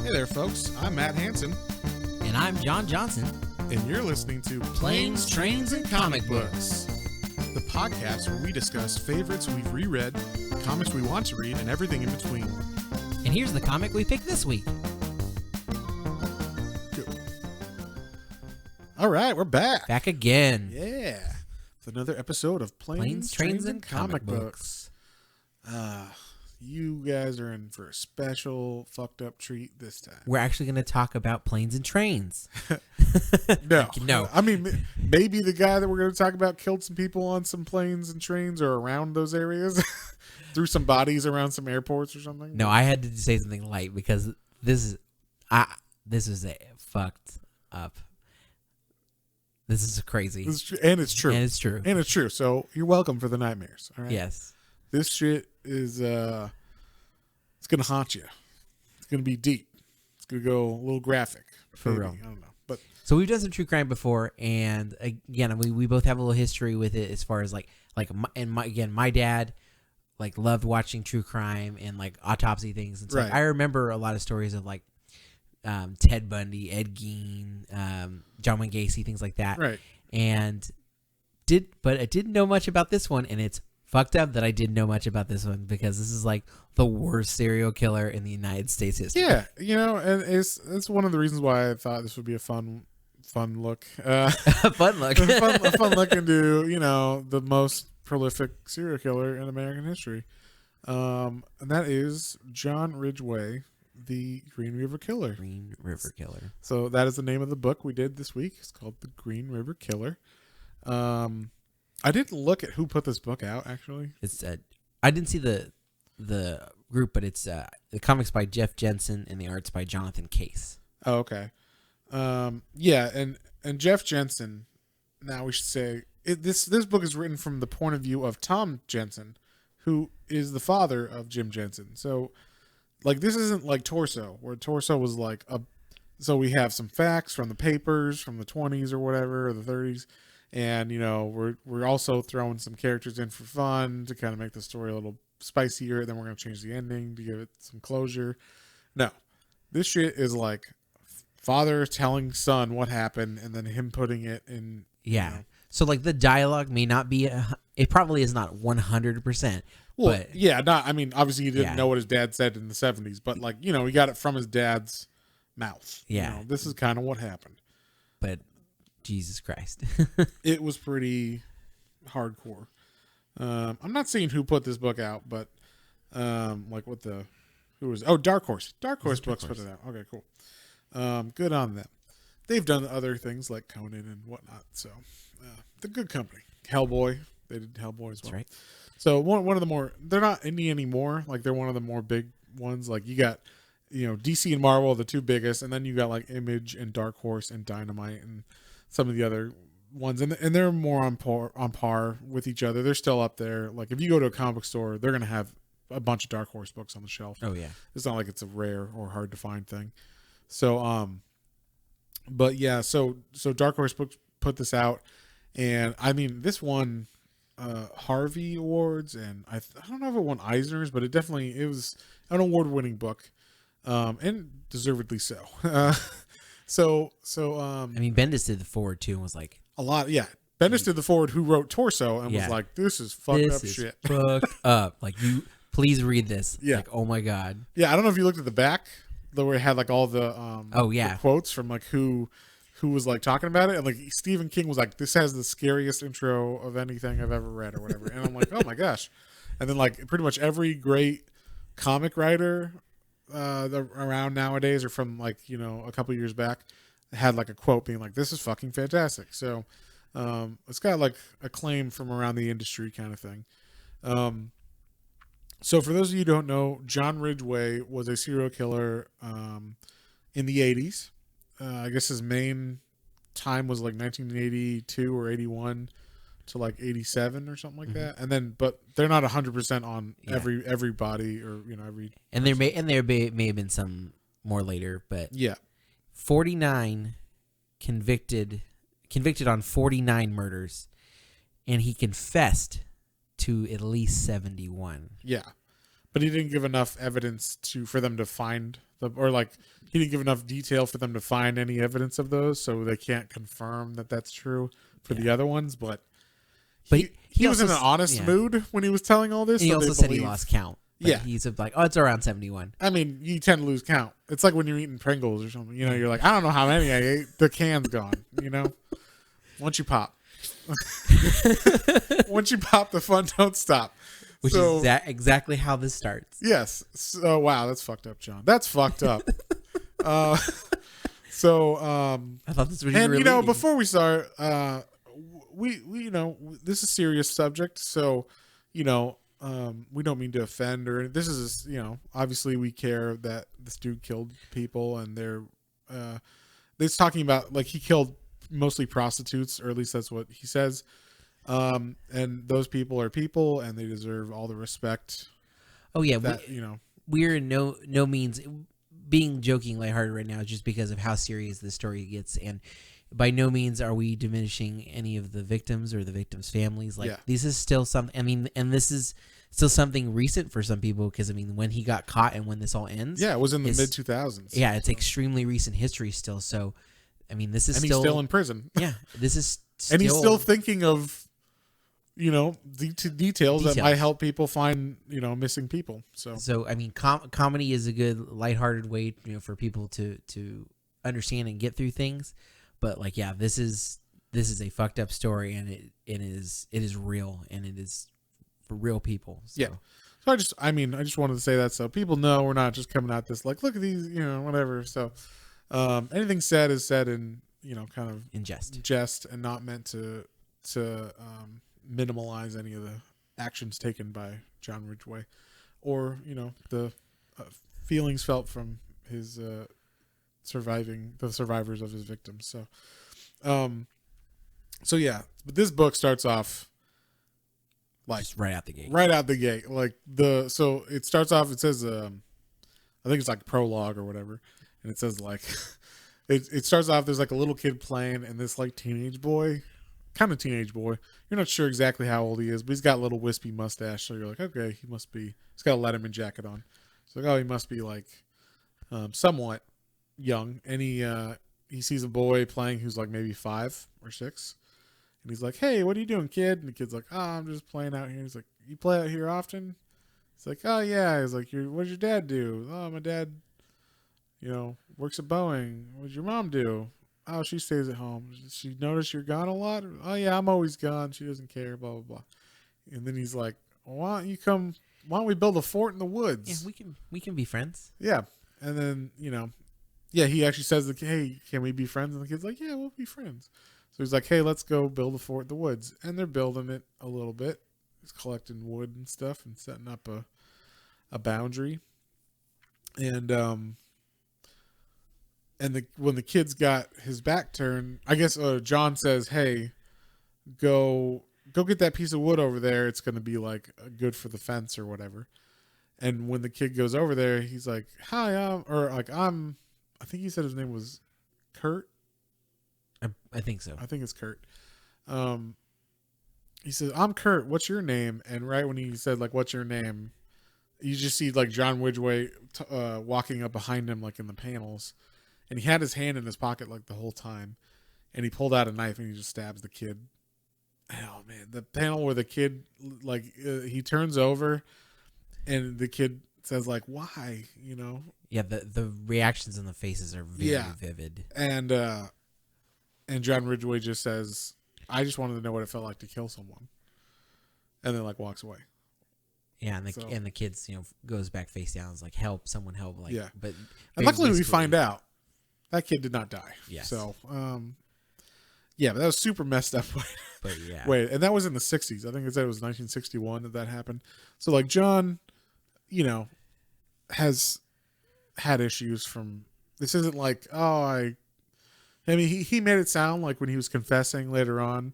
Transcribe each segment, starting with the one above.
Hey there, folks. I'm Matt Hansen, And I'm John Johnson. and you're listening to Planes, Trains, and Comic Books, the podcast where we discuss favorites we've reread, comics we want to read, and everything in between. And here's the comic we picked this week. Good. All right, we're back. Back again. Yeah. With another episode of Planes, Trains, and Comic Books. You guys are in for a special fucked up treat this time. We're actually going to talk about planes and trains. No. No. I mean, maybe the guy that we're going to talk about killed some people on some planes and trains or around those areas. Threw some bodies around some airports or something. No, I had to say something light because this is a fucked up. This is crazy. And it's true. And it's true. And it's true. So you're welcome for the nightmares. All right. Yes. This shit is it's gonna haunt you. It's gonna be deep. It's gonna go a little graphic. For maybe. real. I don't know. But So we've done some true crime before, and again, we both have a little history with it as far as my dad loved watching true crime and like autopsy things, and so Right. I remember a lot of stories of like Ted Bundy, Ed Gein, John Wayne Gacy, things like that. right. But I didn't know much about this one, and it's fucked up that I didn't know much about this one because this is like the worst serial killer in the United States history. Yeah, and it's one of the reasons why I thought this would be a fun look. Fun look. a fun look into, the most prolific serial killer in American history. And that is John Ridgway, the Green River Killer. Green River Killer. So that is the name of the book we did this week. It's called The Green River Killer. I didn't look at who put this book out, actually. It's I didn't see the group, but it's the comics by Jeff Jensen and the arts by Jonathan Case. Oh, okay. Yeah, and Jeff Jensen, now we should say, this book is written from the point of view of Tom Jensen, who is the father of Jim Jensen. So, this isn't like Torso, where Torso was so we have some facts from the papers from the 20s or whatever, or the 30s. And, we're also throwing some characters in for fun to kind of make the story a little spicier. Then we're going to change the ending to give it some closure. No, this shit is like father telling son what happened and then him putting it in. Yeah. So the dialogue may not be, it probably is not 100%. Well, but yeah, obviously he didn't know what his dad said in the 70s, but he got it from his dad's mouth. Yeah. This is kind of what happened. But Jesus Christ. It was pretty hardcore. I'm not seeing who put this book out, but Dark Horse. Dark Horse Books put it out. Okay, cool. Good on them. They've done other things like Conan and whatnot, so they're good company. Hellboy, they did Hellboy as well. That's right. So one of the more, they're not indie anymore. They're one of the more big ones. You got, DC and Marvel, the two biggest, and then you got Image and Dark Horse and Dynamite and some of the other ones, and they're more on par with each other. They're still up there. If you go to a comic book store, they're gonna have a bunch of Dark Horse books on the shelf. Oh yeah, it's not like it's a rare or hard to find thing. So but yeah, so Dark Horse books put this out, and I mean this won Harvey Awards, and I don't know if it won Eisner's, but it was an award-winning book, and deservedly so. So I mean, Bendis did the forward too and was like a lot. Yeah, Bendis did the forward, who wrote Torso, and was like, "This is fucked up shit." Fucked up. You please read this. Yeah. Oh my god. Yeah, I don't know if you looked at the back, where it had all the the quotes from who was talking about it, and Stephen King was like, "This has the scariest intro of anything I've ever read," or whatever. And I'm like, "Oh my gosh!" And then pretty much every great comic writer around nowadays, or from a couple years back, had a quote being this is fucking fantastic. So it's got acclaim from around the industry kind of thing. So for those of you who don't know, John Ridgway was a serial killer in the 80s. I guess his main time was 1982 or 81 to 87 or something like that, and then but they're not 100% on everybody or every. And there may have been some more later, but 49 convicted on 49 murders, and he confessed to at least 71. Yeah, But he didn't give enough evidence for them to find or like he didn't give enough detail for them to find any evidence of those, so they can't confirm that that's true for the other ones. But he was in an honest mood when he was telling all this. And he so also said he lost count. But he's like, oh, it's around 71. I mean, you tend to lose count. It's like when you're eating Pringles or something. You know, you're like, I don't know how many I ate. The can's gone. You know, once you pop, the fun don't stop. Which is exactly how this starts. Yes. So wow, that's fucked up, John. That's fucked up. I thought this was really before we start, we this is a serious subject, so we don't mean to offend or this is obviously we care that this dude killed people and they're talking about like he killed mostly prostitutes, or at least that's what he says. And those people are people and they deserve all the respect. Oh yeah. We're no means being joking lighthearted right now just because of how serious this story gets. And by no means are we diminishing any of the victims or the victims' families. This is still something, I mean, and this is still something recent for some people. Cause I mean, when he got caught and when this all ends. Yeah. It was in the mid 2000s. Yeah. It's extremely recent history still. So, I mean, this is he's still in prison. Yeah. This is and he's still thinking of, details that might help people find, missing people. So I mean, comedy is a good lighthearted way, for people to understand and get through things. But like, yeah, this is a fucked up story, and it is real, and it is for real people. So. Yeah. So I just wanted to say that so people know we're not just coming at this like, look at these, whatever. So anything said is said in, kind of in jest and not meant to minimalize any of the actions taken by John Ridgway or, the feelings felt from his the survivors of his victims. So yeah, but this book starts off like just right out the gate. So it starts off, it says, I think it's like prologue or whatever. And it says like, it starts off, there's like a little kid playing and this like teenage boy. You're not sure exactly how old he is, but he's got a little wispy mustache. So you're like, okay, he's got a Letterman jacket on. So like, oh, he must be like somewhat young. And he sees a boy playing who's like maybe 5 or 6. And he's like, hey, what are you doing, kid? And the kid's like, oh, I'm just playing out here. He's like, you play out here often? He's like, oh, yeah. He's like, what does your dad do? Oh, my dad, works at Boeing. What does your mom do? Oh, she stays at home. She notice you're gone a lot? Oh, yeah, I'm always gone. She doesn't care, blah, blah, blah. And then he's like, why don't we build a fort in the woods? Yeah, we can be friends. Yeah. And then, he actually says, hey, can we be friends? And the kid's like, yeah, we'll be friends. So he's like, hey, let's go build a fort in the woods. And they're building it a little bit. He's collecting wood and stuff and setting up a boundary. And when the kid's got his back turned, I guess John says, hey, go get that piece of wood over there. It's going to be like good for the fence or whatever. And when the kid goes over there, he's like, hi, I think he said his name was Kurt. I think so. I think it's Kurt. He says, I'm Kurt. What's your name? And right when he said, like, what's your name? You just see, like, John Ridgway walking up behind him, like, in the panels. And he had his hand in his pocket, like, the whole time. And he pulled out a knife and he just stabs the kid. Oh, man. The panel where the kid, like, he turns over and the kid says, like, why? Yeah, the reactions in the faces are very vivid. And John Ridgway just says, I just wanted to know what it felt like to kill someone. And then, like, walks away. Yeah, and the kids, goes back face down. Is like, help, someone help. Like, yeah. But and luckily we find out that kid did not die. Yes. So, but that was super messed up. But yeah. Wait, and that was in the 60s. I think it said it was 1961 that happened. So, like, John, has had issues from, this isn't like, he made it sound like when he was confessing later on,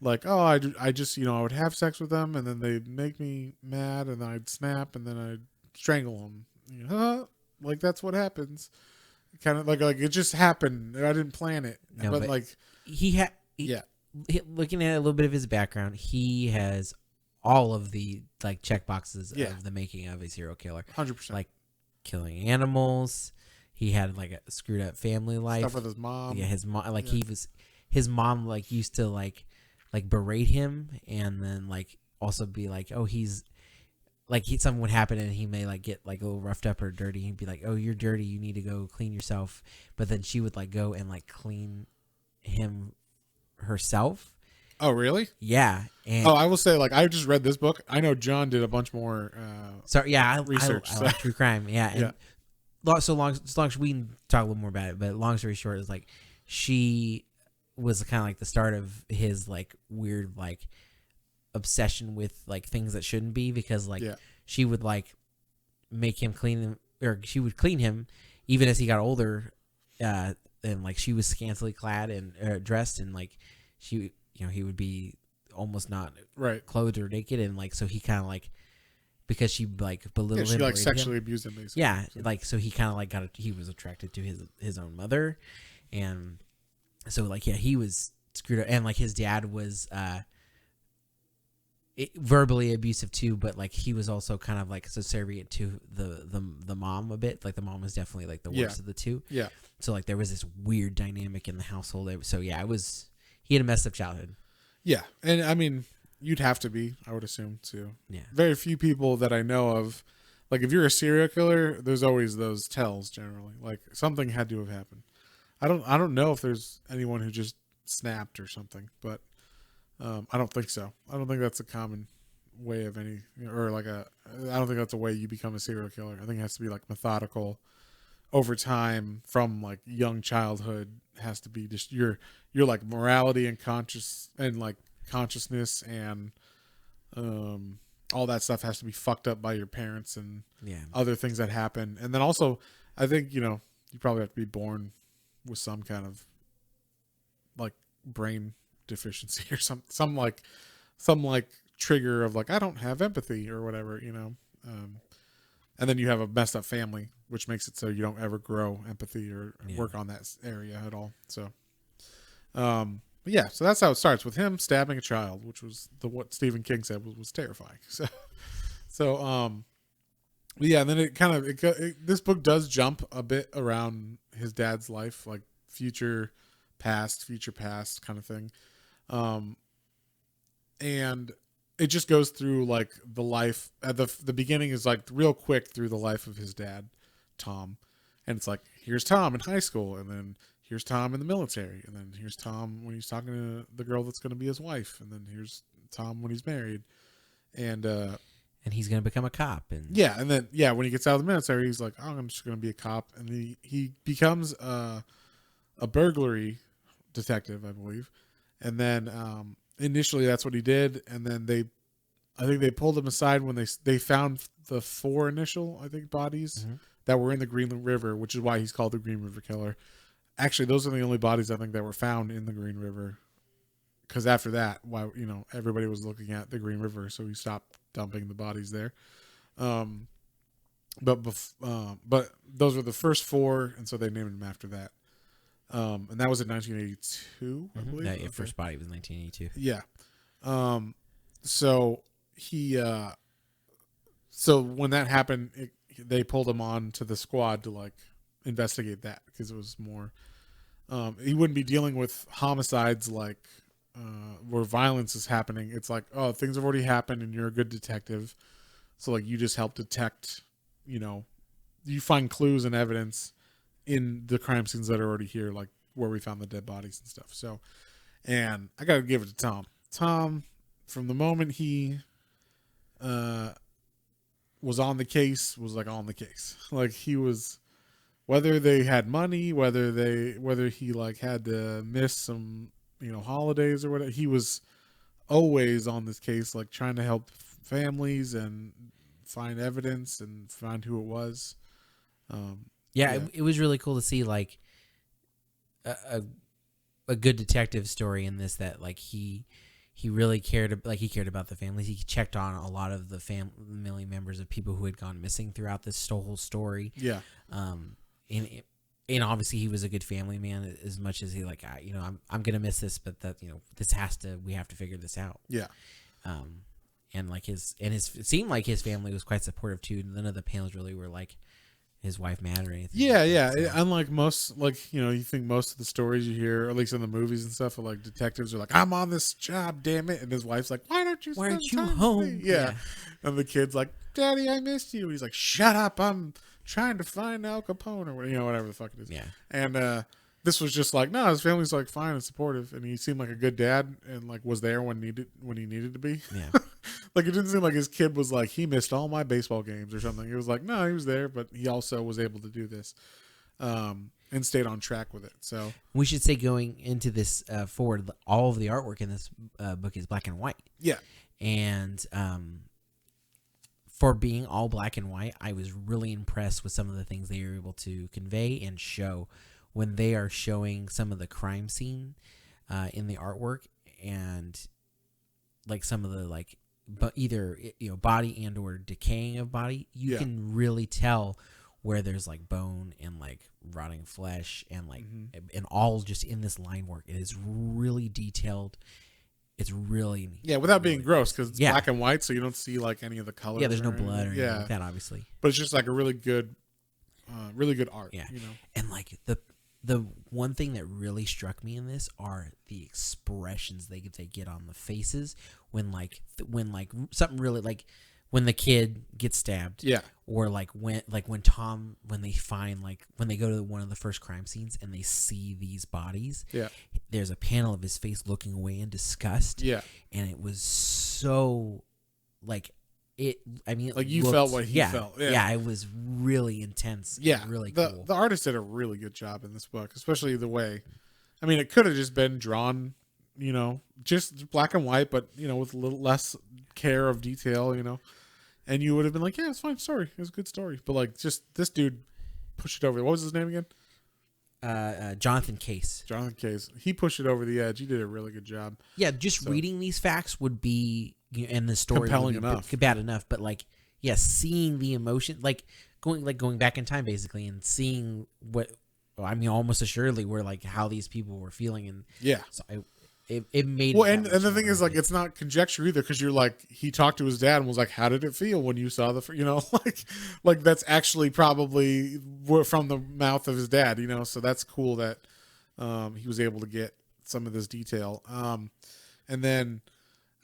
like, oh, I just, I would have sex with them and then they'd make me mad and then I'd snap and then I'd strangle them. Like, that's what happens. Kind of like it just happened. I didn't plan it. No, but like, looking at a little bit of his background, he has all of the like check boxes Yeah. of the making of a serial killer. 100%. Like killing animals. He had like a screwed up family life. Stuff with his mom. Yeah, his mom. Like Yeah. his mom like used to like berate him, and then like also be like, oh, he's like something would happen and he may like get like a little roughed up or dirty. He'd be like, oh, you're dirty. You need to go clean yourself. But then she would like go and like clean him herself. Oh, really? Yeah. And I will say, like, I just read this book. I know John did a bunch more. Research. I like true crime. Yeah. And Yeah. as long as we can talk a little more about it, but long story short is like she was kind of like the start of his like weird like obsession with like things that shouldn't be, because like she would like make him clean him, or she would clean him even as he got older, and like she was scantily clad and dressed, and like she, you know, he would be almost not clothed or naked, and like so he kind of like, because she like belittled him, she like sexually abused him basically. Yeah, like so he kind of like he was attracted to his own mother, and so like he was screwed up, and like his dad was verbally abusive too, but like he was also kind of like subservient to the mom a bit. Like the mom was definitely like the worst of the two. Yeah. So like there was this weird dynamic in the household. So yeah, he had a messed up childhood. Yeah, and I mean, you'd have to be, I would assume, too. Yeah. Very few people that I know of, like if you're a serial killer, there's always those tells generally. Like something had to have happened. I don't know if there's anyone who just snapped or something, but I don't think so. I don't think that's a common way of I don't think that's a way you become a serial killer. I think it has to be like methodical over time from like young childhood. Has to be just your like morality and consciousness and all that stuff has to be fucked up by your parents and other things that happen. And then also I think, you know, you probably have to be born with some kind of like brain deficiency or some like trigger of like, I don't have empathy or whatever, you know. And then you have a messed up family, which makes it so you don't ever grow empathy or work on that area at all. So, so that's how it starts, with him stabbing a child, which was what Stephen King said was terrifying. And then this book does jump a bit around his dad's life, like future past kind of thing. And it just goes through like the life at the beginning is like real quick through the life of his dad, Tom. And it's like, here's Tom in high school, and then here's Tom in the military, and then here's Tom when he's talking to the girl that's going to be his wife, and then here's Tom when he's married, and he's going to become a cop, and then when he gets out of the military, he's like, oh, I'm just going to be a cop, and he becomes a burglary detective, I believe, and then initially that's what he did, and then I think they pulled him aside when they found the 4 initial, I think, bodies that were in the Green River, which is why he's called the Green River Killer. Actually, those are the only bodies I think that were found in the Green River, because after that, everybody was looking at the Green River, so he stopped dumping the bodies there. But those were the first 4, and so they named him after that. And that was in 1982, I believe. That first body was 1982. Yeah. So he, so when that happened, they pulled him on to the squad to like investigate that, because it was more, he wouldn't be dealing with homicides like, where violence is happening. It's like, oh, things have already happened and you're a good detective. So like you just help detect, you find clues and evidence in the crime scenes that are already here, like where we found the dead bodies and stuff. So, and I got to give it to Tom. Tom, from the moment he was on the case, was like on the case. Like he was, whether they had money, whether he like had to miss some, holidays or whatever, he was always on this case, like trying to help families and find evidence and find who it was. It was really cool to see like a good detective story in this, that like he really cared about the families. He checked on a lot of the family members of people who had gone missing throughout this whole story. Yeah. And obviously he was a good family man, as much as he like, I'm going to miss this, but that, we have to figure this out. Yeah. and like it seemed like his family was quite supportive too. None of the panels really were like his wife mad or anything. Yeah, like yeah. that, so. Unlike most, like, you know, you think most of the stories you hear, or at least in the movies and stuff, are like detectives are like, "I'm on this job, damn it," and his wife's like, "Why don't you Why spend aren't you time with home?" me?" Yeah. And the kid's like, "Daddy, I missed you." He's like, "Shut up! I'm trying to find Al Capone," or whatever the fuck it is. Yeah. And this was just like, no, his family's like fine and supportive, and he seemed like a good dad, and like was there when he needed to be. Yeah. Like it didn't seem like his kid was like he missed all my baseball games or something. It was like, no, he was there, but he also was able to do this, and stayed on track with it. So We should say going into this forward, all of the artwork in this book is black and white. yeah, And for being all black and white, I was really impressed with some of the things they were able to convey and show when they are showing some of the crime scene in the artwork, and like some of the like, but either body and or decaying of body, you can really tell where there's like bone and like rotting flesh and like and all just in this line work. It is really detailed. It's really without being gross because it's Yeah. black and white, so you don't see like any of the colors. there's no or blood or anything. anything like that, obviously. But it's just like a really good art. Yeah. you know. And like the one thing that really struck me in this are the expressions they get on the faces when something really, like when the kid gets stabbed, Yeah. or when they find, like when they go to one of the first crime scenes and they see these bodies, Yeah. there's a panel of his face looking away in disgust, Yeah. and it was so like it. I mean, Like you felt what he felt. Yeah, it was really intense. Yeah, really the cool. the artist did a really good job in this book, especially the way. I mean, it could have just been drawn, just black and white, but with a little less care of detail, and you would have been like, yeah, it's a fine story, it was a good story, but like just this dude pushed it over. What was his name again? Jonathan Case. Jonathan Case. He pushed it over the edge. He did a really good job. Yeah, just reading these facts would be, and the story Compelling would be enough. bad enough, but like, yeah, seeing the emotion, like going back in time basically, and seeing what, I mean, almost assuredly were like how these people were feeling, and Yeah. so it made Well, it and the thing is, like, it's not conjecture either, because you're like, he talked to his dad and was like, how did it feel when you saw like that's actually probably from the mouth of his dad, so that's cool that he was able to get some of this detail. And then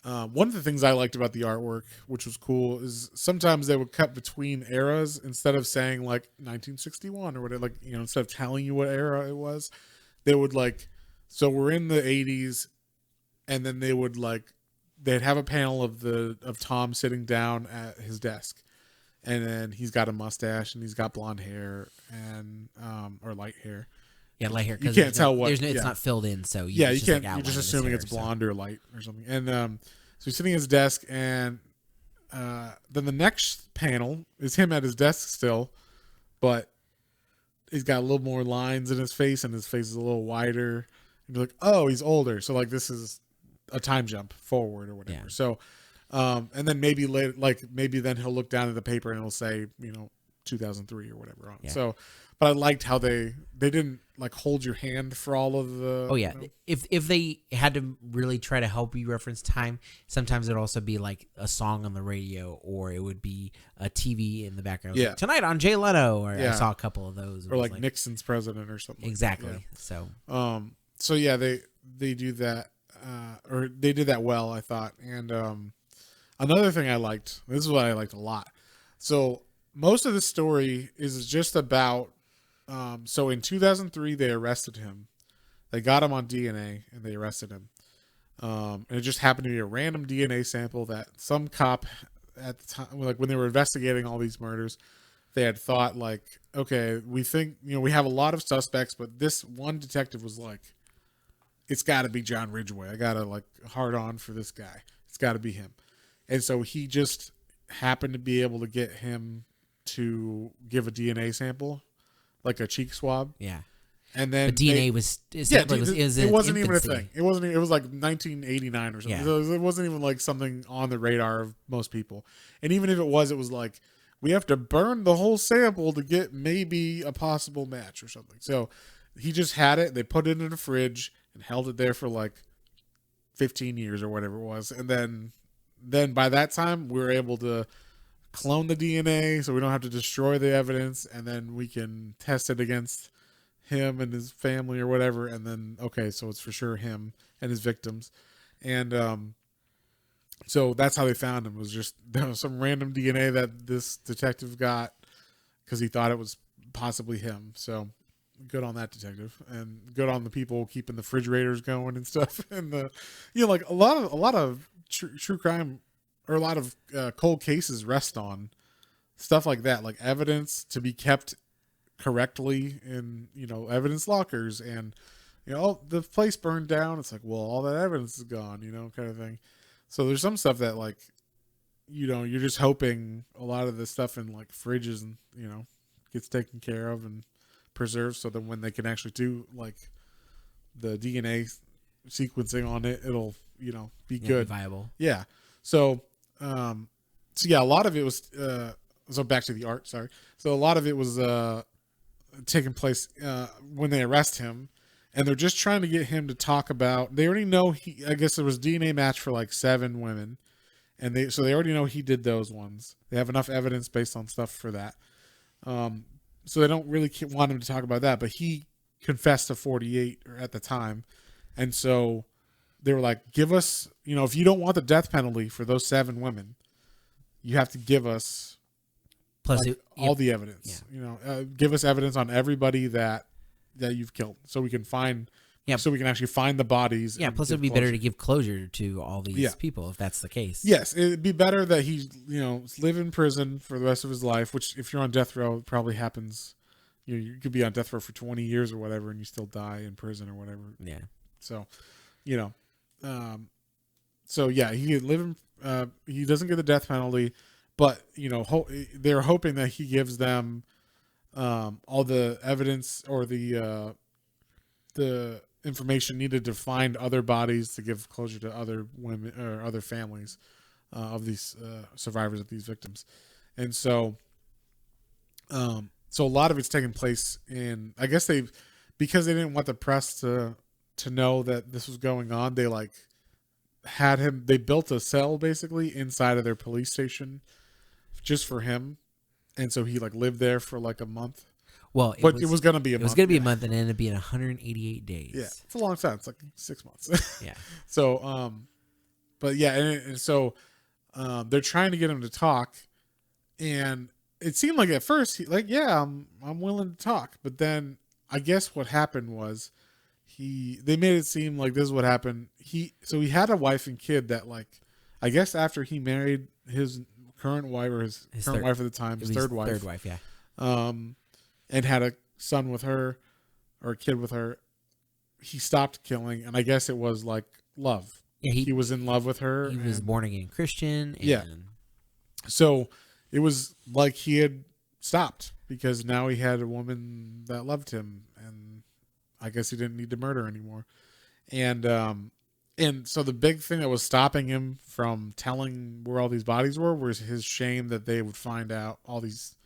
one of the things I liked about the artwork, which was cool, is sometimes they would cut between eras instead of saying like 1961 or whatever, like, instead of telling you what era it was, they would like, so we're in the 80s. And then they'd have a panel of Tom sitting down at his desk, and then he's got a mustache and he's got blonde hair and or light hair. Yeah, light hair. You can't tell what. It's not filled in, so you just can't. like You're just outline assuming his it's hair, blonde or light or something. And so he's sitting at his desk, and then the next panel is him at his desk still, but he's got a little more lines in his face, and his face is a little wider. And you're like, oh, he's older. So like this is a time jump forward or whatever. Yeah. So, and then maybe later, like maybe then he'll look down at the paper and it'll say, 2003 or whatever on it. Yeah. So, but I liked how they didn't like hold your hand for all of the. Oh yeah, if they had to really try to help you reference time, sometimes it'd also be like a song on the radio, or it would be a TV in the background. Yeah. Like, tonight on Jay Leno, or Yeah. I saw a couple of those. It or was like Nixon's president or something. Exactly. Like So that. So yeah, they do that, or they did that well, I thought. And another thing I liked. This is what I liked a lot. So most of the story is just about. So in 2003, they arrested him. They got him on DNA and they arrested him. And it just happened to be a random DNA sample that some cop at the time, like when they were investigating all these murders, they had thought like, okay, we think, we have a lot of suspects, but this one detective was like, it's got to be John Ridgway. I got to like hard on for this guy. It's got to be him. And so he just happened to be able to get him to give a DNA sample, like a cheek swab. yeah, And then but DNA was it wasn't even a infancy. thing. It wasn't. It was like 1989 or something. Yeah. So it wasn't even like something on the radar of most people. And even if it was like, we have to burn the whole sample to get maybe a possible match or something. So he just had it. They put it in a fridge and held it there for like 15 years or whatever it was, and then then by that time we were able to clone the DNA, so we don't have to destroy the evidence, and then we can test it against him and his family or whatever, and then okay, so it's for sure him and his victims. And so that's how they found him. It was just there was some random DNA that this detective got because he thought it was possibly him. So good on that detective, and good on the people keeping the refrigerators going and stuff. And the, like a lot of true crime, or a lot of cold cases rest on stuff like that, like evidence to be kept correctly in evidence lockers. And oh, the place burned down. It's like, well, all that evidence is gone, kind of thing. So there's some stuff that, like, you're just hoping a lot of the stuff in like fridges and gets taken care of and preserved, so that when they can actually do like the DNA sequencing on it, it'll be good, viable. Yeah. So yeah, a lot of it was so back to the art. Sorry. So a lot of it was taking place when they arrest him, and they're just trying to get him to talk about. They already know I guess there was DNA match for like 7 women, and they already know he did those ones. They have enough evidence based on stuff for that. So they don't really want him to talk about that, but he confessed to 48 at the time. And so they were like, give us, if you don't want the death penalty for those 7 women, you have to give us plus all the evidence. Yeah. Give us evidence on everybody that you've killed, so we can find. Yeah. So we can actually find the bodies. Yeah. Plus, it'd be better to give closure to all these people if that's the case. Yes, it'd be better that he, live in prison for the rest of his life. Which, if you're on death row, it probably happens. You could be on death row for 20 years or whatever, and you still die in prison or whatever. Yeah. So, so yeah, he could live in. He doesn't get the death penalty, but they're hoping that he gives them all the evidence or the information needed to find other bodies to give closure to other women or other families of these survivors of these victims. And so so a lot of it's taking place in, I guess because they didn't want the press to know that this was going on, they like they built a cell basically inside of their police station just for him. And so he like lived there for like a month. Well, it was going to be a month. It was going to be a month, and it ended up being 188 days. Yeah, it's a long time. It's like 6 months. Yeah. So, but yeah, and so they're trying to get him to talk, and it seemed like at first I'm willing to talk, but then I guess what happened was they made it seem like this is what happened. He had a wife and kid that, like, I guess after he married his current wife, or his current wife at the time, his third wife, yeah. And had a son with her, or a kid with her, he stopped killing, and I guess it was like love. Yeah, he was in love with her. He was born again Christian. Yeah. So it was like he had stopped because now he had a woman that loved him, and I guess he didn't need to murder anymore. And so the big thing that was stopping him from telling where all these bodies were was his shame that they would find out all these.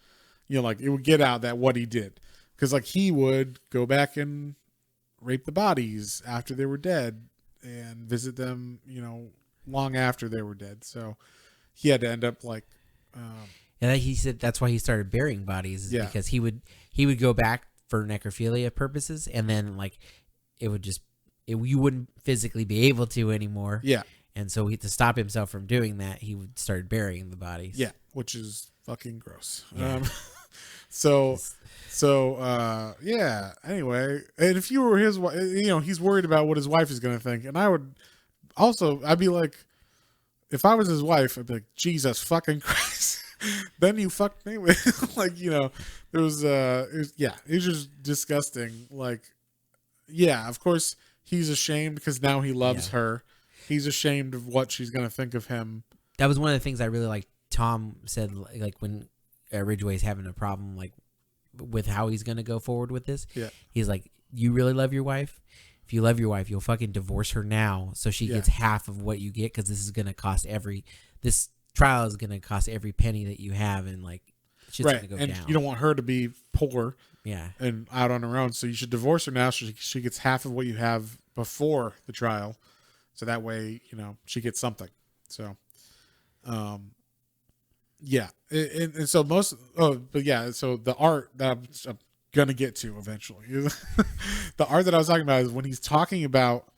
Like it would get out that what he did, because like he would go back and rape the bodies after they were dead and visit them, long after they were dead. So he had to end up like, and he said that's why he started burying bodies, because he would go back for necrophilia purposes, and then like you wouldn't physically be able to anymore. Yeah. And so to stop himself from doing that, he would start burying the bodies. Yeah, which is fucking gross. Yeah. Yeah. Anyway, and if you were his wife, he's worried about what his wife is going to think. And I'd be like, if I was his wife, I'd be like, Jesus fucking Christ. Then you fucked me with, like, there was, it was just disgusting. Like, yeah, of course he's ashamed because now he loves her. He's ashamed of what she's going to think of him. That was one of the things I really liked. Tom said, like, when Ridgway's having a problem, like, with how he's going to go forward with this. Yeah. He's like, you really love your wife? If you love your wife, you'll fucking divorce her now so she gets half of what you get, because this is going to cost this trial is going to cost every penny that you have, and, like, shit's going to go down. And you don't want her to be poor Yeah. And out on her own. So you should divorce her now so she gets half of what you have before the trial. So that way, you know, she gets something. So, Yeah, and so so the art that I'm gonna get to eventually, the art that I was talking about is when he's talking about,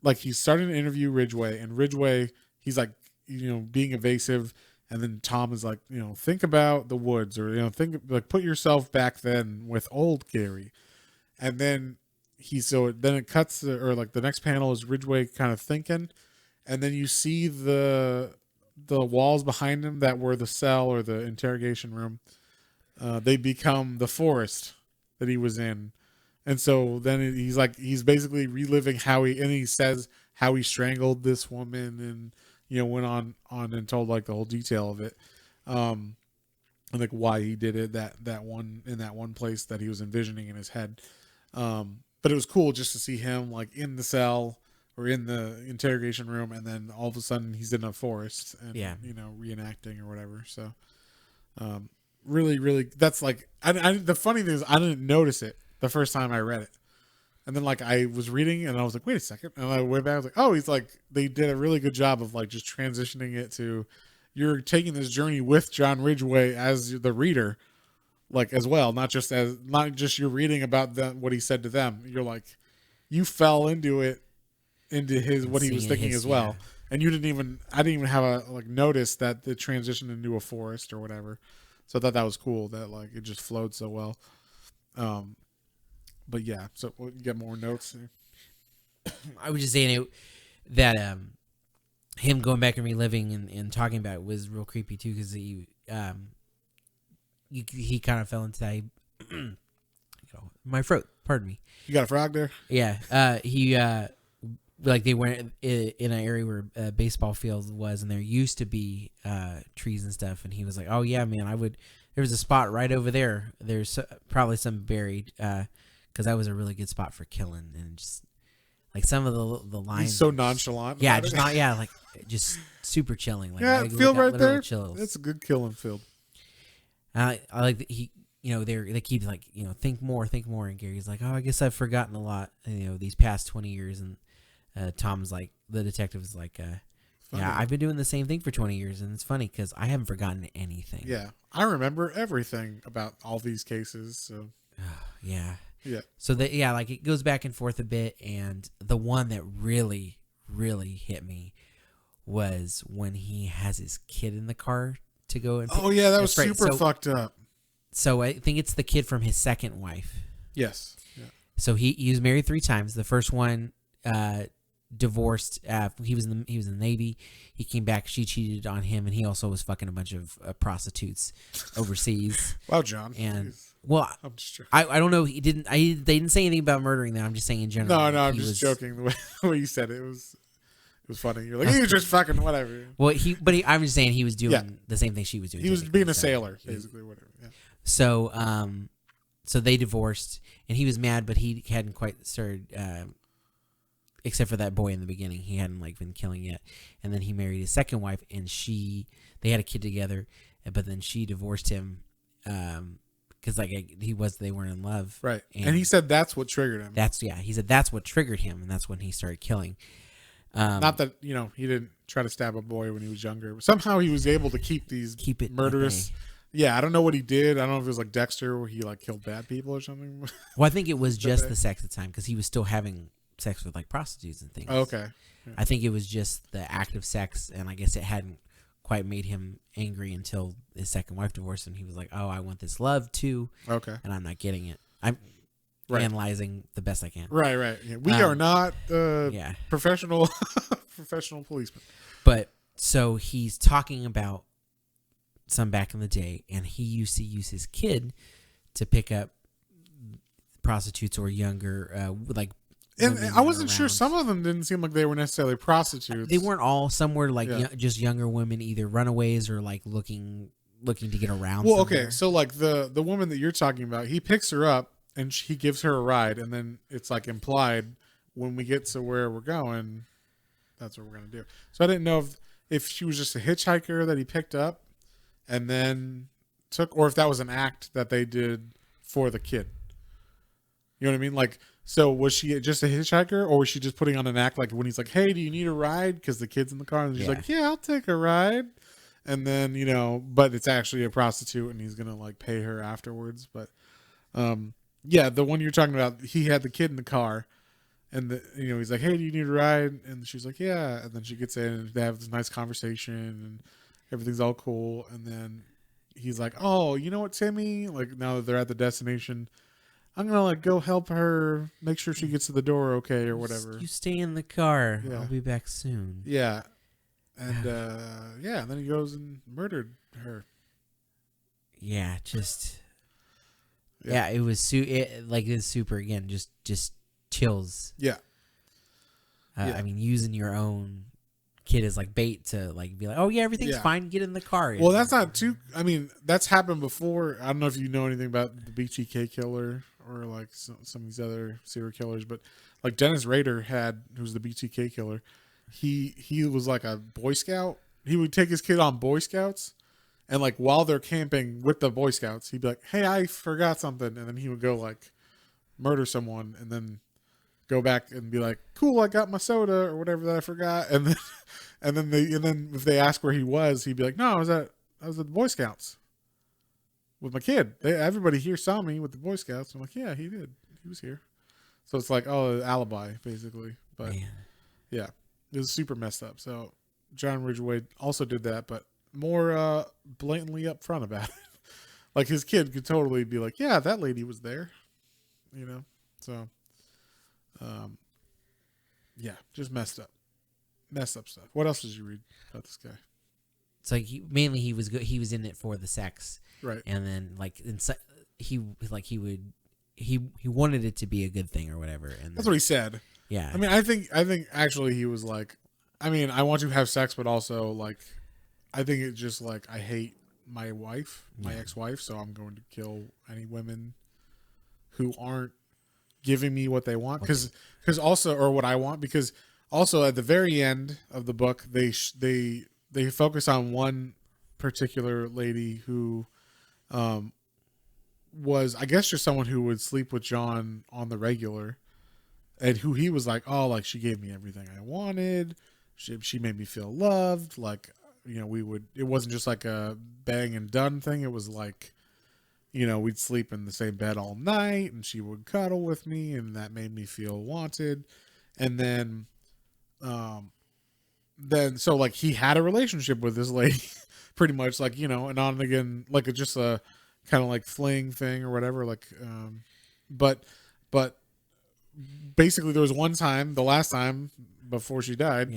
like, he's starting to interview Ridgway, and Ridgway, he's like, being evasive, and then Tom is like, think about the woods, or think, like, put yourself back then with old Gary, and then then it cuts or like the next panel is Ridgway kind of thinking, and then you see the walls behind him that were the cell or the interrogation room, they become the forest that he was in. And so then he's basically reliving he says how he strangled this woman, and went on and told like the whole detail of it, and like why he did it that one place that he was envisioning in his head. But it was cool just to see him like in the cell or in the interrogation room, and then all of a sudden he's in a forest and reenacting or whatever. So really, really, that's like the funny thing is I didn't notice it the first time I read it, and then like I was reading and I was like, wait a second, and I went back, I was like, oh, he's like, they did a really good job of like just transitioning it to, you're taking this journey with John Ridgway as the reader, like, as well, not just you're reading about what he said to them. You're like, you fell into what he was thinking as well. Yeah. And I didn't even have a like notice that the transition into a forest or whatever. So I thought that was cool that like it just flowed so well. But yeah, so you get more notes. I was just saying that him going back and reliving and talking about it was real creepy too, because he kind of fell into that. My throat, pardon me. You got a frog there? Yeah. He like they went in an area where a baseball field was, and there used to be trees and stuff, and he was like, oh yeah, man, there was a spot right over there. There's probably some buried, because that was a really good spot for killing, and just like some of the lines. He's so nonchalant. Yeah, just like just super chilling. Like, yeah, field right there. Chills. It's a good killing field. I like that he, they keep like, think more, and Gary's like, oh, I guess I've forgotten a lot, these past 20 years, and Tom's like, the detective is like, yeah, I've been doing the same thing for 20 years, and it's funny because I haven't forgotten anything. Yeah, I remember everything about all these cases. So yeah. So like it goes back and forth a bit, and the one that really, really hit me was when he has his kid in the car to go and. Oh yeah, that was super fucked up. So I think it's the kid from his second wife. Yes. Yeah. So he was married 3 times. The first one divorced. He was in the Navy. He came back. She cheated on him, and he also was fucking a bunch of prostitutes overseas. Wow, John. And well, I'm just joking. I don't know. They didn't say anything about murdering them. I'm just saying in general. No, I'm just joking. The way you said it, it was funny. You're like, he was just fucking whatever. Well, I'm just saying he was doing the same thing she was doing. He was being a sailor, basically, whatever. Yeah. So, so they divorced, and he was mad, but he hadn't quite started. Except for that boy in the beginning, he hadn't like been killing yet. And then he married his second wife, and they had a kid together, but then she divorced him, because like they weren't in love, right? And he said that's what triggered him. He said that's what triggered him, and that's when he started killing. Not that he didn't try to stab a boy when he was younger. Somehow he was able to keep it murderous. Yeah, I don't know what he did. I don't know if it was like Dexter, where he like killed bad people or something. Well, I think it was just the sex at the time, because he was still having sex with like prostitutes and things. Oh, okay. Yeah. I think it was just the act of sex, and I guess it hadn't quite made him angry until his second wife divorced him. He was like, oh, I want this love too. Okay. And I'm not getting it. I'm analyzing the best I can. Right. Yeah. We are not professional policemen. But so he's talking about some back in the day, and he used to use his kid to pick up prostitutes or younger, like. And I wasn't sure. Some of them didn't seem like they were necessarily prostitutes. They weren't all. Some were like just younger women, either runaways or like looking to get around. Well, somewhere. Okay, so like the woman that you're talking about, he picks her up and he gives her a ride, and then it's like implied when we get to where we're going, that's what we're gonna do. So I didn't know if she was just a hitchhiker that he picked up and then took, or if that was an act that they did for the kid. You know what I mean? Like. So was she just a hitchhiker, or was she just putting on an act like when he's like, hey, do you need a ride? Because the kid's in the car, and she's like, yeah, I'll take a ride. And then, but it's actually a prostitute and he's going to like pay her afterwards. But, yeah, the one you're talking about, he had the kid in the car and he's like, hey, do you need a ride? And she's like, yeah. And then she gets in and they have this nice conversation and everything's all cool. And then he's like, oh, you know what, Timmy? Like now that they're at the destination, I'm going to like go help her make sure she gets to the door. Okay. Or whatever. You stay in the car. Yeah. I'll be back soon. Yeah. And, and then he goes and murdered her. Yeah. Yeah, it was it's super again, just chills. Yeah. I mean, using your own kid as like bait to like be like, oh yeah, everything's fine, get in the car. Well, that's not too. I mean, that's happened before. I don't know if you know anything about the Btk Killer or like some of these other serial killers, but like Dennis Rader who's the Btk Killer. He was like a Boy Scout. He would take his kid on Boy Scouts. And, like, while they're camping with the Boy Scouts, he'd be like, hey, I forgot something. And then he would go, like, murder someone and then go back and be like, cool, I got my soda or whatever that I forgot. And then if they ask where he was, he'd be like, no, I was at the Boy Scouts with my kid. Everybody here saw me with the Boy Scouts. I'm like, yeah, he did. He was here. So it's like, oh, alibi, basically. But, yeah, it was super messed up. So John Ridgway also did that, but more blatantly upfront about it. Like his kid could totally be like, yeah, that lady was there, so yeah, just messed up stuff. What else did you read about this guy? It's like he was good. He was in it for the sex, right? And then like he wanted it to be a good thing or whatever, and that's what he said. Yeah, I mean, I think actually he was like, I mean, I want to have sex, but also like, I think it's just like I hate my wife, my ex-wife, so I'm going to kill any women who aren't giving me what they want, because also, or what I want, because also at the very end of the book they focus on one particular lady who was, I guess, just someone who would sleep with John on the regular, and who he was like, oh, like she gave me everything I wanted, she made me feel loved, like, it wasn't just like a bang and done thing. It was like, we'd sleep in the same bed all night and she would cuddle with me and that made me feel wanted. And then so like he had a relationship with this lady pretty much, like, and on and again, like just a kind of like fling thing or whatever. Like, but basically there was one time, the last time before she died,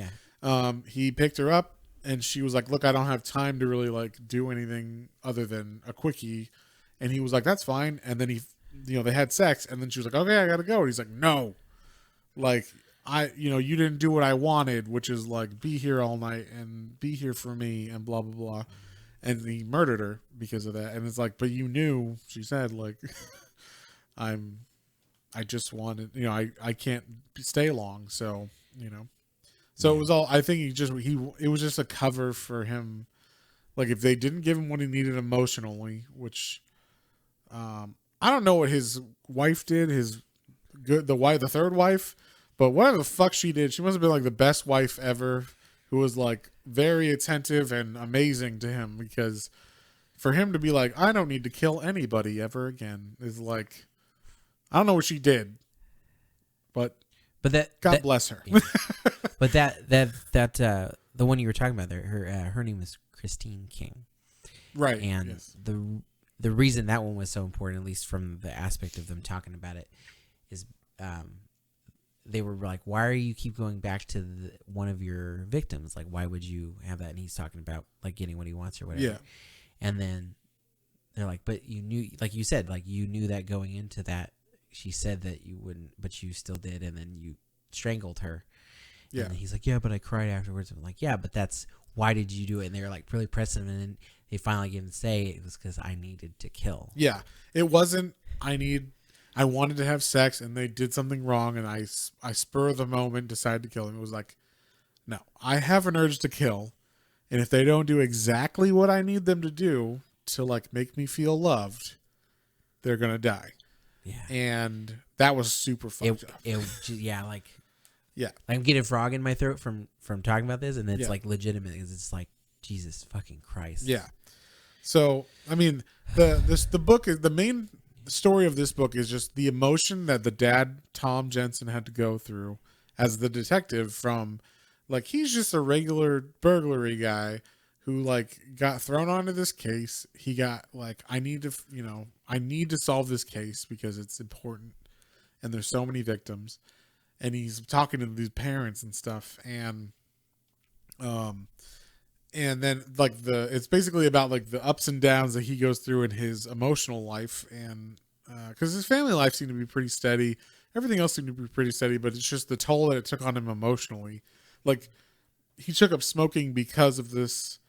he picked her up. And she was like, look, I don't have time to really like do anything other than a quickie. And he was like, that's fine. And then they had sex. And then she was like, okay, I got to go. And he's like, no, like you didn't do what I wanted, which is like be here all night and be here for me and blah, blah, blah. And he murdered her because of that. And it's like, but you knew, she said, like, I just wanted, I can't stay long. So, So it was all, I think it was just a cover for him. Like if they didn't give him what he needed emotionally, which, I don't know what his wife did, the third wife, but whatever the fuck she did, she must have been like the best wife ever, who was like very attentive and amazing to him, because for him to be like, I don't need to kill anybody ever again is like, I don't know what she did, but God bless her. Yeah. But that the one you were talking about there, her name was Christine King, right? And yes. the reason that one was so important, at least from the aspect of them talking about it, is they were like, why are you keep going back to one of your victims? Like, why would you have that? And he's talking about like getting what he wants or whatever. Yeah. And then they're like, but you knew, like you said, like you knew that going into that. She said that you wouldn't, but you still did, and then you strangled her. Yeah. And he's like, yeah, but I cried afterwards. I'm like, yeah, but that's, why did you do it? And they're like really pressing him, and then they finally gave him to say it was because I needed to kill. Yeah. It wasn't, I wanted to have sex and they did something wrong and I spur of the moment decided to kill him. It was like, no, I have an urge to kill. And if they don't do exactly what I need them to do to like make me feel loved, they're going to die. Yeah. And that was super fucked up. Yeah. Like I'm getting a frog in my throat from talking about this. And it's Yeah. like legitimate, because it's like, Jesus fucking Christ. Yeah. So, I mean, the book is the main story of this book is just the emotion that the dad, Tom Jensen, had to go through as the detective from, like, he's just a regular burglary guy who, like, got thrown onto this case. He got, like, I need to solve this case because it's important and there's so many victims. And he's talking to these parents and stuff. And then, like, it's basically about, like, the ups and downs that he goes through in his emotional life. And because his family life seemed to be pretty steady. Everything else seemed to be pretty steady, but it's just the toll that it took on him emotionally. Like, he took up smoking because of this,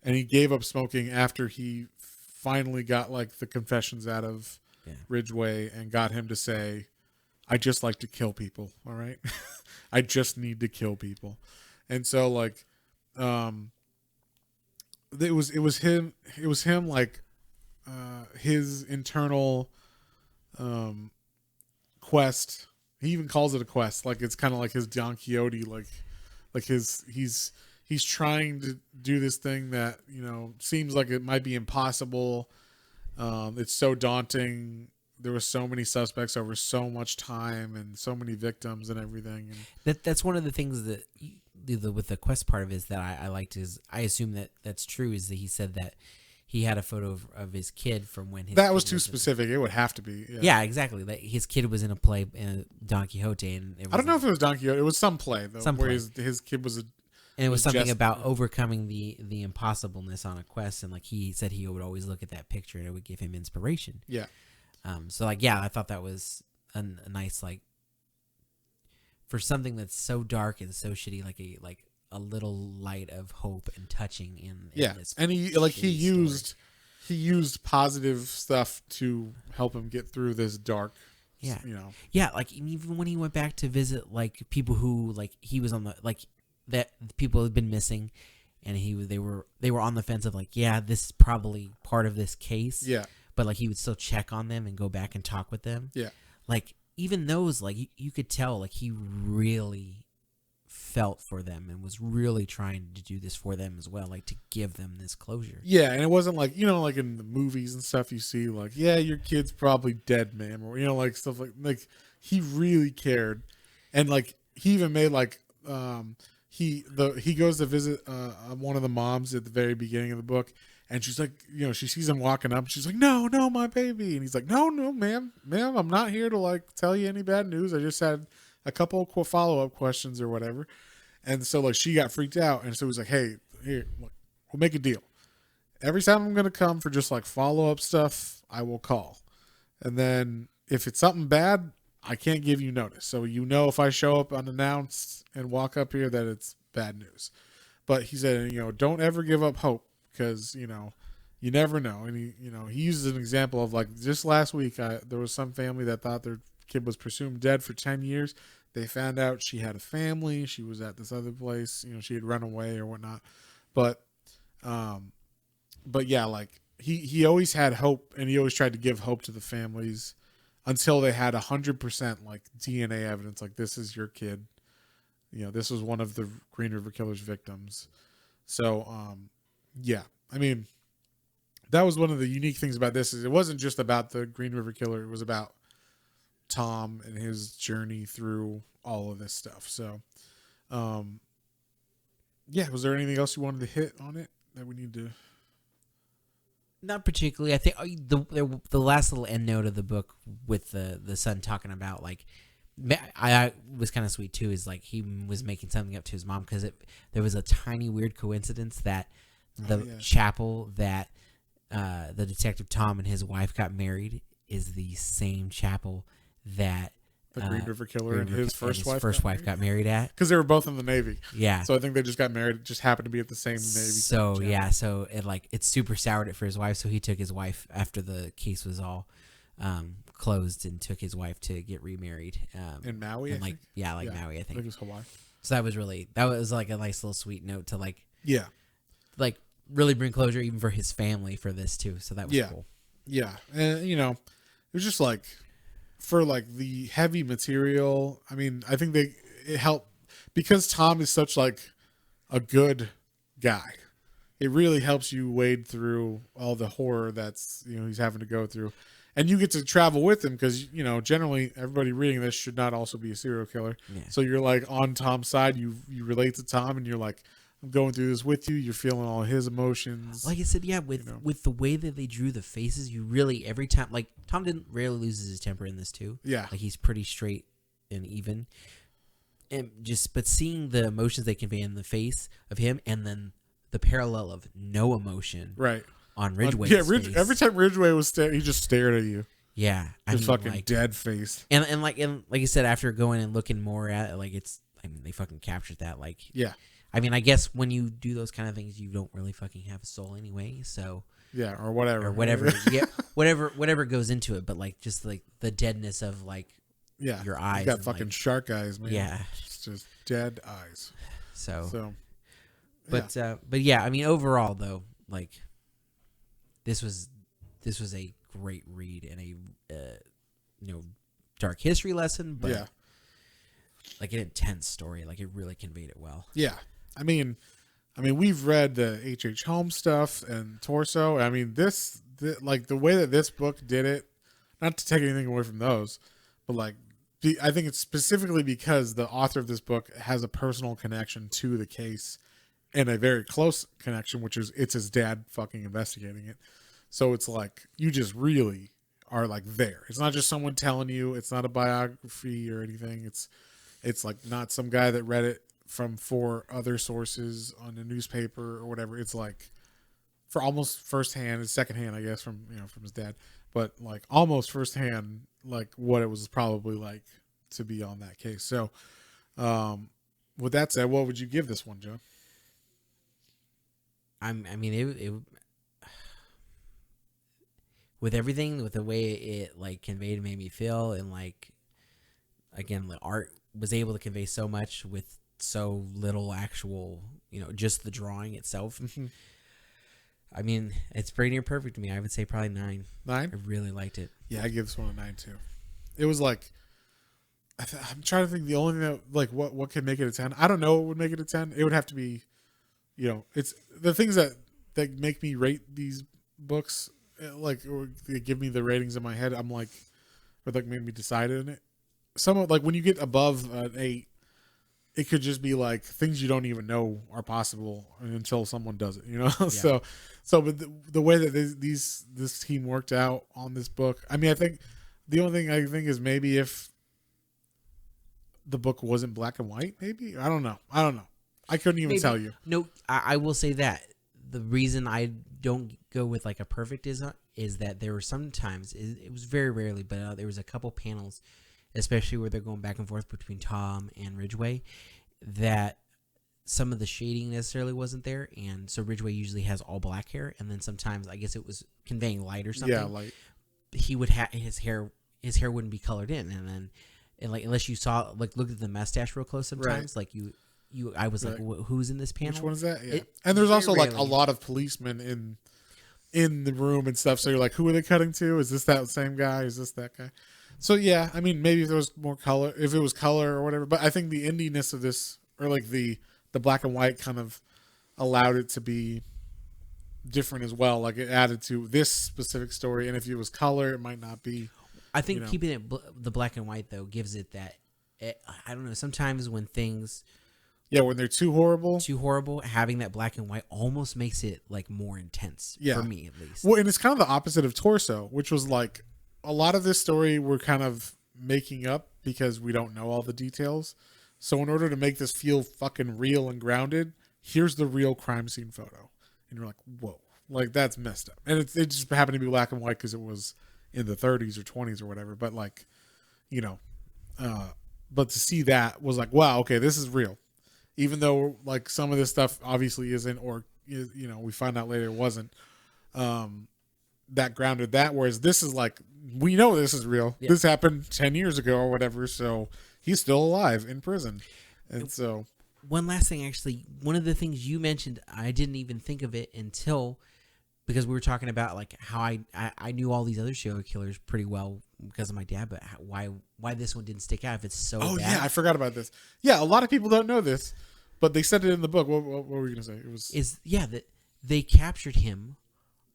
and he gave up smoking after he finally got, like, the confessions out of Ridgway and got him to say, I just like to kill people, all right? I just need to kill people. And so, like, it was him, like, his internal quest. He even calls it a quest. Like, it's kind of like his Don Quixote, like he's trying to do this thing that, you know, seems like it might be impossible. It's so daunting. There were so many suspects over so much time and so many victims and everything. And that's one of the things that with the quest part of it is that I liked is I assume that's true is that he said that he had a photo of his kid from when his that was too specific. It would have to be. Yeah, exactly. That his kid was in a play in Don Quixote, and I don't know if it was Don Quixote. It was some play though, some where play. his kid was and it was something just about overcoming the impossibleness on a quest, and like he said he would always look at that picture and it would give him inspiration. Yeah. So like I thought that was a nice, like, for something that's so dark and so shitty, like a little light of hope and touching in this. And he used positive stuff to help him get through this dark. Yeah. You know. Yeah, like even when he went back to visit, like, people who, like, he was on the, like, that people had been missing, and they were on the fence of, like, yeah, this is probably part of this case. Yeah. But, like, he would still check on them and go back and talk with them. Yeah. Like, even those, like, you could tell, like, he really felt for them and was really trying to do this for them as well, like, to give them this closure. Yeah, and it wasn't like, you know, like in the movies and stuff you see, like, yeah, your kid's probably dead, ma'am, or, you know, like, stuff like he really cared. And, like, he even made, like, he goes to visit one of the moms at the very beginning of the book, and she's like, you know, she sees him walking up, and she's like, no, my baby. And he's like, no, ma'am, I'm not here to, like, tell you any bad news. I just had a couple of follow-up questions or whatever. And so, like, she got freaked out, and so he's like, hey, here, look, we'll make a deal. Every time I'm going to come for just, like, follow-up stuff, I will call. And then if it's something bad, I can't give you notice. So, you know, if I show up unannounced and walk up here, that it's bad news. But he said, you know, don't ever give up hope, because, you know, you never know. And he uses an example of, like, just last week, there was some family that thought their kid was presumed dead for 10 years. They found out she had a family. She was at this other place. You know, she had run away or whatnot. But yeah, like, he always had hope, and he always tried to give hope to the families until they had 100%, like, DNA evidence. Like, this is your kid. You know, this was one of the Green River Killer's victims. So, yeah, I mean, that was one of the unique things about this, is it wasn't just about the Green River Killer. It was about Tom and his journey through all of this stuff. So, yeah, was there anything else you wanted to hit on it that we need to? Not particularly. I think the last little end note of the book with the son talking about, like, I was kind of sweet too, is like he was making something up to his mom, because there was a tiny weird coincidence that the chapel that the detective Tom and his wife got married is the same chapel that the Green River Killer and his first wife got married at, because they were both in the Navy. Yeah, so I think they just got married. It just happened to be at the same Navy. So yeah, so it super soured it for his wife. So he took his wife after the case was all closed, and took his wife to get remarried in Maui. And Maui, I think. It was Hawaii. So that was like a nice little sweet note to like really bring closure even for his family for this too. So that was cool. Yeah, and you know, it was just like, for like the heavy material, I mean, I think it helped because Tom is such like a good guy. it really helps you wade through all the horror that's, he's having to go through. And you get to travel with him because, generally everybody reading this should not also be a serial killer. Yeah. So you're like on Tom's side. You relate to Tom and you're like, I'm going through this with you. You're feeling all his emotions. Like I said, yeah, with the way that they drew the faces, you really, every time, like Tom rarely loses his temper in this too. Yeah. Like he's pretty straight and even. But seeing the emotions they convey in the face of him and then the parallel of no emotion. Right. On Ridgway's face. Every time Ridgway was he just stared at you. Yeah, Just fucking dead face. And like you said, after going and looking more at it, like they fucking captured that. Like, yeah. I mean, I guess when you do those kind of things, you don't really fucking have a soul anyway. So yeah, or whatever, yeah, whatever goes into it. But like, just like the deadness of like, your eyes. You got fucking shark eyes, man. Yeah, it's just dead eyes. So, but yeah, I mean, overall though, like. This was a great read and a dark history lesson, but like an intense story. Like it really conveyed it well. Yeah, I mean, we've read the H.H. Holmes stuff and Torso. I mean, like the way that this book did it. Not to take anything away from those, but like I think it's specifically because the author of this book has a personal connection to the case. And a very close connection, which is it's his dad fucking investigating it. So it's like you just really are like there. It's not just someone telling you. It's not a biography or anything. It's like not some guy that read it from 4 other sources on a newspaper or whatever. It's like for almost firsthand, it's secondhand, I guess, from his dad, but like almost firsthand, like what it was probably like to be on that case. So, with that said, what would you give this one, Joe? I mean, it with everything, with the way it like conveyed and made me feel, and like again, the art was able to convey so much with so little actual, just the drawing itself. I mean, it's pretty near perfect to me. I would say probably 9. 9? I really liked it. Yeah, I give this one a 9 too. It was like I'm trying to think the only thing that like what could make it a 10. I don't know what would make it a 10. It would have to be. It's the things that make me rate these books, like, or they give me the ratings in my head. I'm like, or like made me decide in it. Some of like when you get above an 8, it could just be like things you don't even know are possible until someone does it. Yeah. So, but the way that this team worked out on this book, I mean, I think the only thing I think is maybe if the book wasn't black and white, maybe I don't know. I couldn't even tell you. No, I will say that the reason I don't go with like a perfect is that there were sometimes it was very rarely, but there was a couple panels, especially where they're going back and forth between Tom and Ridgway, that some of the shading necessarily wasn't there, and so Ridgway usually has all black hair, and then sometimes I guess it was conveying light or something. Yeah, light. He would have his hair wouldn't be colored in, and like unless you saw like looked at the mustache real close sometimes, right. Like I was like, who's in this panel? Which one is that? Yeah. And there's also like a lot of policemen in the room and stuff. So you're like, who are they cutting to? Is this that same guy? Is this that guy? So yeah, I mean, maybe if there was more color, if it was color or whatever. But I think the indiness of this, or like the black and white, kind of allowed it to be different as well. Like it added to this specific story. And if it was color, it might not be. I think keeping it the black and white though gives it that. I don't know. Sometimes when things. Yeah, when they're too horrible, having that black and white almost makes it like more intense for me at least. Well, and it's kind of the opposite of Torso, which was like a lot of this story we're kind of making up because we don't know all the details. So in order to make this feel fucking real and grounded, here's the real crime scene photo. And you're like, whoa, like that's messed up. And it just happened to be black and white because it was in the 30s or 20s or whatever. But like, but to see that was like, wow, okay, this is real. Even though like some of this stuff obviously isn't, or we find out later it wasn't that grounded that. Whereas this is like, we know this is real. Yeah. This happened 10 years ago or whatever. So he's still alive in prison. And so one last thing, actually, one of the things you mentioned, I didn't even think of it until because we were talking about like how I knew all these other serial killers pretty well because of my dad, but why this one didn't stick out if it's so bad. Yeah, I forgot about this. Yeah, a lot of people don't know this, but they said it in the book. What were you gonna say? It was they captured him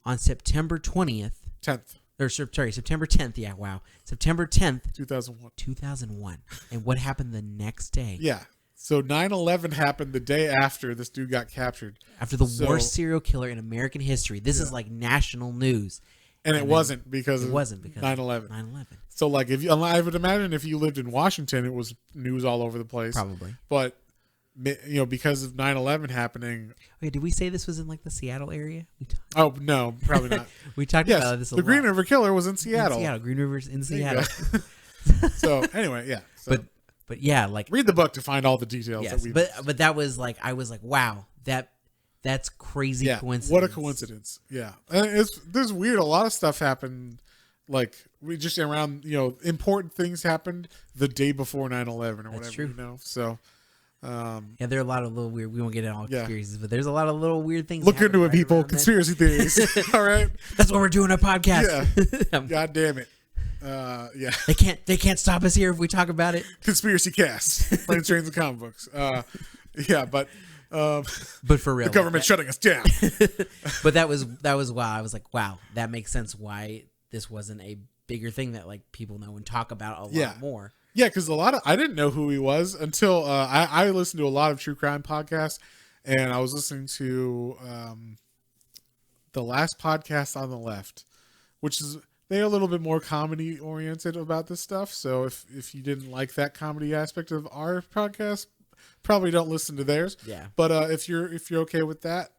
on September 20th. 10th. Or sorry, September 10th. Yeah, wow. September 10th, 2001. 2001. And what happened the next day? Yeah. So 9/11 happened the day after this dude got captured. After the worst serial killer in American history. This is like national news. And it wasn't because of 9/11. 9/11. So like I would imagine if you lived in Washington, it was news all over the place. Probably. But because of 9/11 happening. Wait, did we say this was in like the Seattle area? Oh no, probably not. We talked about this a lot. The Green River Killer was in Seattle. Green River's in Seattle. So anyway, yeah. So, but yeah, like read the book to find all the details. Yes, but that was like I was like, wow, that's crazy coincidence. What a coincidence. Yeah. And there's weird. A lot of stuff happened. Like we just around, important things happened the day before 9/11 or whatever, true. So, yeah, there are a lot of little weird. We won't get into all conspiracies, but there's a lot of little weird things. Look into it, people. Conspiracy theories. All right. That's what we're doing a podcast. Yeah. God damn it. Yeah. They can't stop us here if we talk about it. Conspiracy cast. Planes, Trains, and Comic Books. Yeah, but for real, the government's shutting us down. But that was wow. I was like, wow, that makes sense why this wasn't a bigger thing that like people know and talk about a lot more. Yeah, because I didn't know who he was until I listened to a lot of true crime podcasts, and I was listening to the last podcast on the left, which is they're a little bit more comedy oriented about this stuff. So if you didn't like that comedy aspect of our podcast, probably don't listen to theirs. Yeah. But if you're okay with that,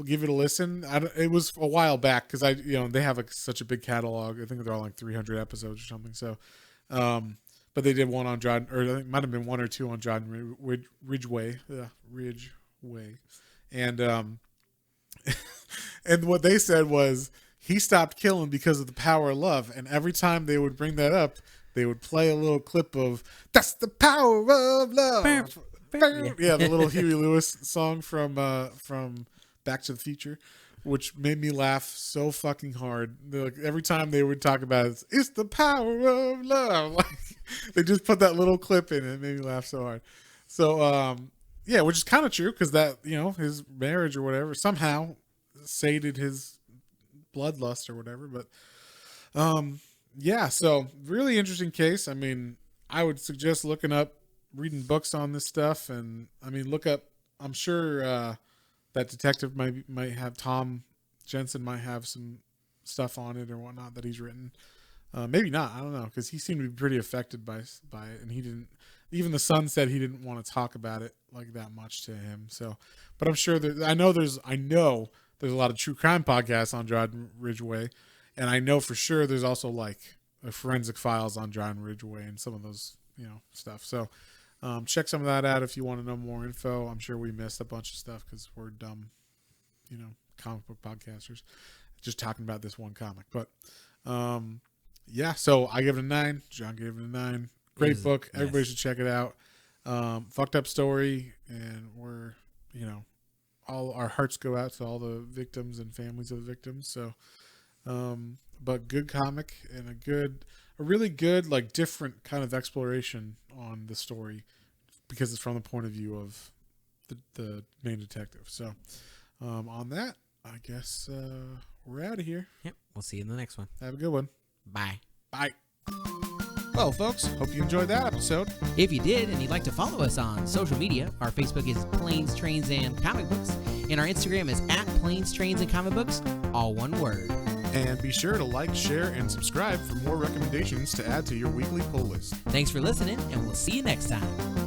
give it a listen. It was a while back because they have such a big catalog. I think they're all like 300 episodes or something. So, but they did one on John, or I think it might have been one or two on John Ridgway, Ridgway, and and what they said was he stopped killing because of the power of love. And every time they would bring that up, they would play a little clip of "That's the Power of Love." Yeah, the little Huey Lewis song from Back to the Future, which made me laugh so fucking hard. Like every time they would talk about it, it's the power of love. Like they just put that little clip in, and it made me laugh so hard. So yeah, which is kind of true because that his marriage or whatever somehow sated his bloodlust or whatever. But yeah, so really interesting case. I mean, I would suggest reading books on this stuff, and I mean, look up. I'm sure that detective might have Tom Jensen might have some stuff on it or whatnot that he's written. Maybe not. I don't know, because he seemed to be pretty affected by it, and he didn't. Even the son said he didn't want to talk about it like that much to him. So, but I'm sure that I know there's a lot of true crime podcasts on John Ridgway, and I know for sure there's also like a forensic files on John Ridgway and some of those stuff. So check some of that out if you want to know more info. I'm sure we missed a bunch of stuff because we're dumb, comic book podcasters, just talking about this one comic. But yeah, so I give it a 9. John gave it a 9. Great book. Everybody should check it out. Fucked up story, and we're all our hearts go out to all the victims and families of the victims. So, but good comic and a really good, like different kind of exploration on the story because it's from the point of view of the main detective. So, on that, I guess we're out of here. Yep. We'll see you in the next one. Have a good one. Bye. Bye. Well, folks, hope you enjoyed that episode. If you did and you'd like to follow us on social media, our Facebook is Planes, Trains, and Comic Books, and our Instagram is @Planes, Trains, and Comic Books, all one word. And be sure to like, share, and subscribe for more recommendations to add to your weekly pull list. Thanks for listening, and we'll see you next time.